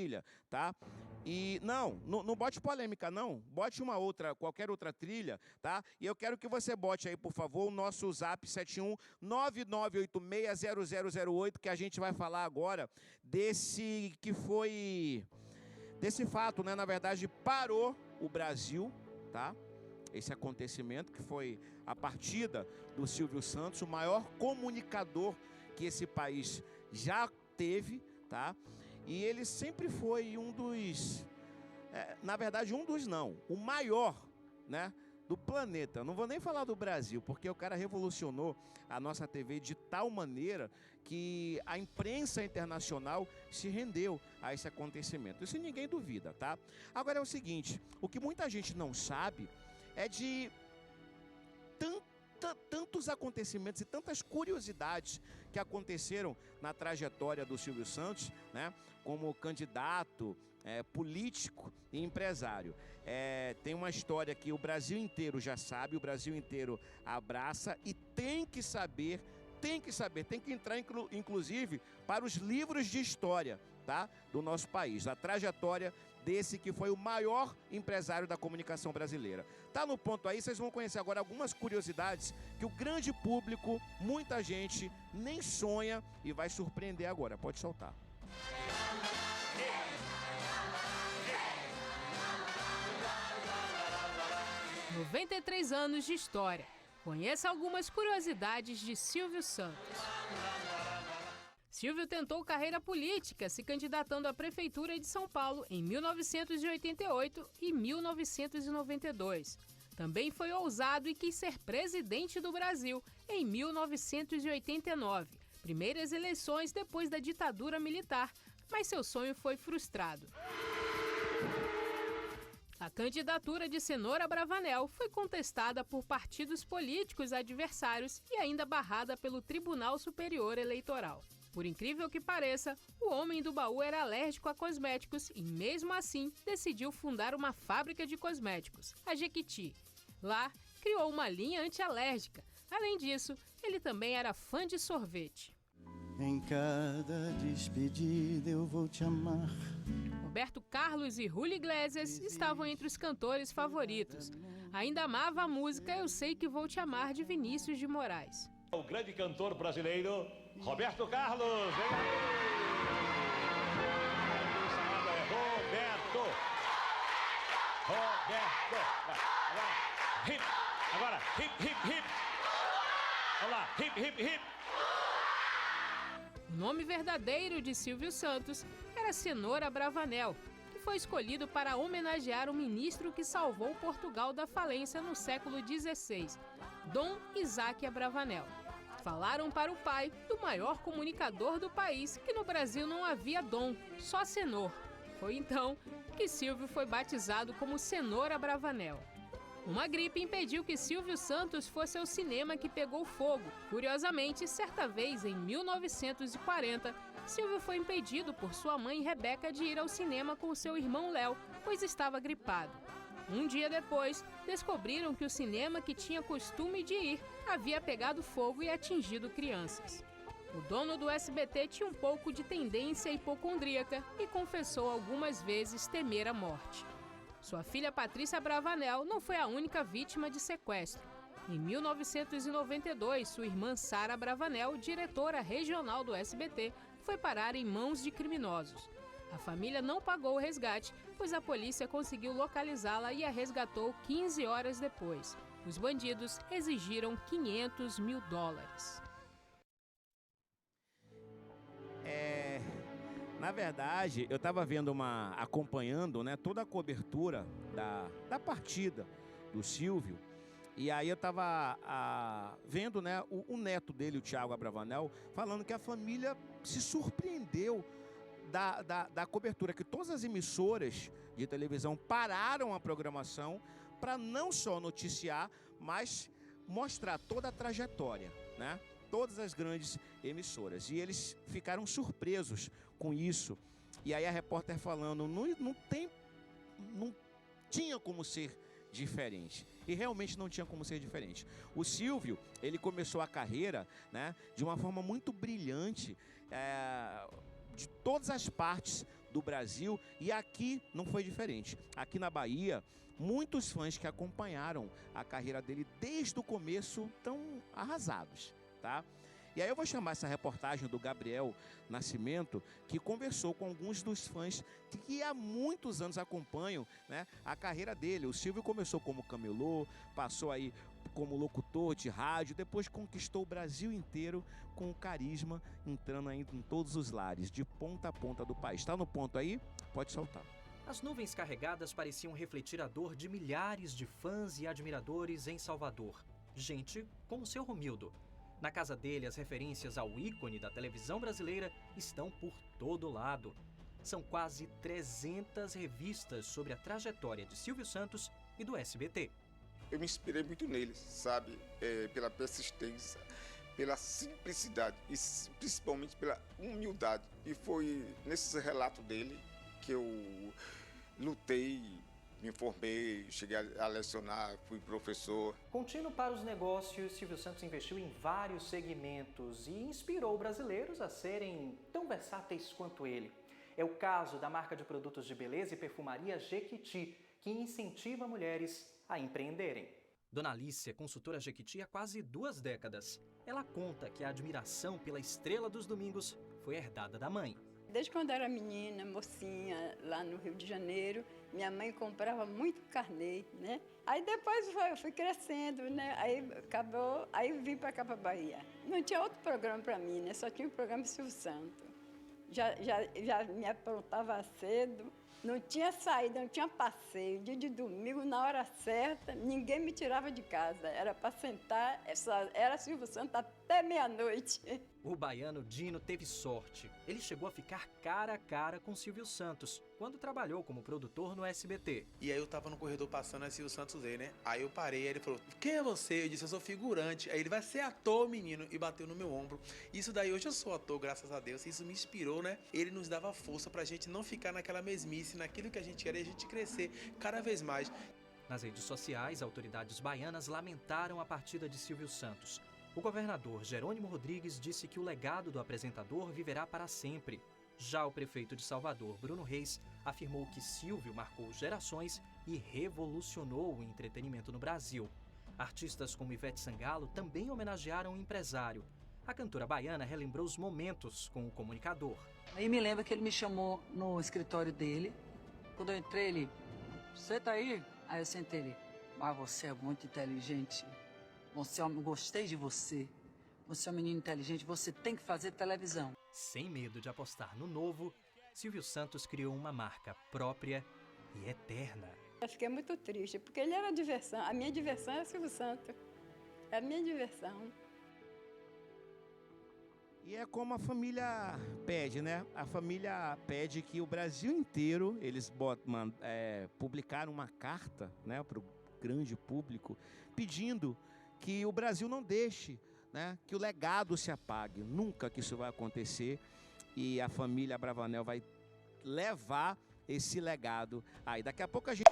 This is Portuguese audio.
trilha, tá? E não bote polêmica, não. Bote uma outra, qualquer outra trilha, tá? E eu quero que você bote aí, por favor, o nosso zap 7199860008, que a gente vai falar agora desse fato, né? Na verdade, parou o Brasil, tá? Esse acontecimento que foi a partida do Silvio Santos, o maior comunicador que esse país já teve, tá? E ele sempre foi um dos, na verdade o maior, né, do planeta. Não vou nem falar do Brasil, porque o cara revolucionou a nossa TV de tal maneira que a imprensa internacional se rendeu a esse acontecimento. Isso ninguém duvida, tá? Agora é o seguinte, o que muita gente não sabe é de tantos acontecimentos e tantas curiosidades que aconteceram na trajetória do Silvio Santos, né, como candidato, político e empresário. Tem uma história que o Brasil inteiro já sabe, o Brasil inteiro abraça e tem que saber, tem que entrar inclusive para os livros de história, tá, do nosso país, a trajetória desse que foi o maior empresário da comunicação brasileira. Tá no ponto aí, vocês vão conhecer agora algumas curiosidades que o grande público, muita gente, nem sonha e vai surpreender agora. Pode soltar. 93 anos de história. Conheça algumas curiosidades de Silvio Santos. Silvio tentou carreira política, se candidatando à Prefeitura de São Paulo em 1988 e 1992. Também foi ousado e quis ser presidente do Brasil em 1989, primeiras eleições depois da ditadura militar, mas seu sonho foi frustrado. A candidatura de Cenoura Bravanel foi contestada por partidos políticos adversários e ainda barrada pelo Tribunal Superior Eleitoral. Por incrível que pareça, o homem do baú era alérgico a cosméticos e, mesmo assim, decidiu fundar uma fábrica de cosméticos, a Jequiti. Lá, criou uma linha antialérgica. Além disso, ele também era fã de sorvete. Em cada despedida eu vou te amar. Roberto Carlos e Julio Iglesias estavam entre os cantores favoritos. Ainda amava a música Eu Sei Que Vou Te Amar, de Vinícius de Moraes. O grande cantor brasileiro, Roberto Carlos. Vem aí! Roberto! Agora, hip, hip, hip! Vamos lá, hip, hip, hip! O nome verdadeiro de Silvio Santos era Cenoura Bravanel, que foi escolhido para homenagear o ministro que salvou Portugal da falência no século XVI, Dom Isaac Abravanel. Falaram para o pai do maior comunicador do país que no Brasil não havia dom, só Cenor. Foi então que Silvio foi batizado como Cenoura Bravanel. Uma gripe impediu que Silvio Santos fosse ao cinema, que pegou fogo. Curiosamente, certa vez, em 1940, Silvio foi impedido por sua mãe Rebeca de ir ao cinema com seu irmão Léo, pois estava gripado. Um dia depois, descobriram que o cinema que tinha costume de ir havia pegado fogo e atingido crianças. O dono do SBT tinha um pouco de tendência hipocondríaca e confessou algumas vezes temer a morte. Sua filha Patrícia Bravanel não foi a única vítima de sequestro. Em 1992, sua irmã Sara Bravanel, diretora regional do SBT, foi parar em mãos de criminosos. A família não pagou o resgate, pois a polícia conseguiu localizá-la e a resgatou 15 horas depois. Os bandidos exigiram $500 mil. Na verdade, eu estava acompanhando, né, toda a cobertura da partida do Silvio, e aí eu estava vendo, né, o neto dele, o Thiago Abravanel, falando que a família se surpreendeu da cobertura, que todas as emissoras de televisão pararam a programação para não só noticiar, mas mostrar toda a trajetória, né? Todas as grandes emissoras. E eles ficaram surpresos com isso. E aí a repórter falando, não tinha como ser diferente. E realmente não tinha como ser diferente. O Silvio, ele começou a carreira, né, de uma forma muito brilhante, de todas as partes do Brasil, e aqui não foi diferente. Aqui na Bahia, muitos fãs que acompanharam a carreira dele desde o começo estão arrasados, tá? E aí eu vou chamar essa reportagem do Gabriel Nascimento, que conversou com alguns dos fãs que há muitos anos acompanham, né, a carreira dele. O Silvio começou como camelô, passou aí como locutor de rádio, depois conquistou o Brasil inteiro com o carisma, entrando aí em todos os lares, de ponta a ponta do país. Está no ponto aí? Pode soltar. As nuvens carregadas pareciam refletir a dor de milhares de fãs e admiradores em Salvador. Gente como o seu Romildo. Na casa dele, as referências ao ícone da televisão brasileira estão por todo lado. São quase 300 revistas sobre a trajetória de Silvio Santos e do SBT. Eu me inspirei muito nele, sabe? Pela persistência, pela simplicidade e principalmente pela humildade. E foi nesse relato dele que eu lutei, me formei, cheguei a lecionar, fui professor. Contínuo para os negócios, Silvio Santos investiu em vários segmentos e inspirou brasileiros a serem tão versáteis quanto ele. É o caso da marca de produtos de beleza e perfumaria Jequiti, que incentiva mulheres a empreenderem. Dona Alice é consultora Jequiti há quase 2 décadas. Ela conta que a admiração pela estrela dos domingos foi herdada da mãe. Desde quando era menina, mocinha, lá no Rio de Janeiro, minha mãe comprava muito carnê, né? Aí depois eu fui crescendo, né? Aí vim para cá, para Bahia. Não tinha outro programa para mim, né? Só tinha o programa Silvio Santos. Já me aprontava cedo, não tinha saída, não tinha passeio. Dia de domingo, na hora certa, ninguém me tirava de casa. Era para sentar, era Silvio Santos até meia-noite. O baiano Dino teve sorte. Ele chegou a ficar cara a cara com Silvio Santos, quando trabalhou como produtor no SBT. E aí eu tava no corredor passando, aí Silvio Santos veio, né? Aí eu parei, aí ele falou, quem é você? Eu disse, eu sou figurante. Aí ele vai ser ator, menino, e bateu no meu ombro. Isso daí, hoje eu sou ator, graças a Deus, isso me inspirou, né? Ele nos dava força pra gente não ficar naquela mesmice, naquilo que a gente queria, a gente crescer cada vez mais. Nas redes sociais, autoridades baianas lamentaram a partida de Silvio Santos. O governador Jerônimo Rodrigues disse que o legado do apresentador viverá para sempre. Já o prefeito de Salvador, Bruno Reis, afirmou que Silvio marcou gerações e revolucionou o entretenimento no Brasil. Artistas como Ivete Sangalo também homenagearam o empresário. A cantora baiana relembrou os momentos com o comunicador. Aí me lembra que ele me chamou no escritório dele. Quando eu entrei, ele, você tá aí? Aí eu sentei ele, mas você é muito inteligente. Gostei de você. Você é um menino inteligente, você tem que fazer televisão. Sem medo de apostar no novo, Silvio Santos criou uma marca própria e eterna. Eu fiquei muito triste, porque ele era a diversão. A minha diversão era Silvio Santos. É a minha diversão. E é como a família pede, né? A família pede que o Brasil inteiro, eles publicaram uma carta, né, para o grande público, pedindo que o Brasil não deixe, né, que o legado se apague. Nunca que isso vai acontecer. E a família Abravanel vai levar esse legado aí. Daqui a pouco a gente...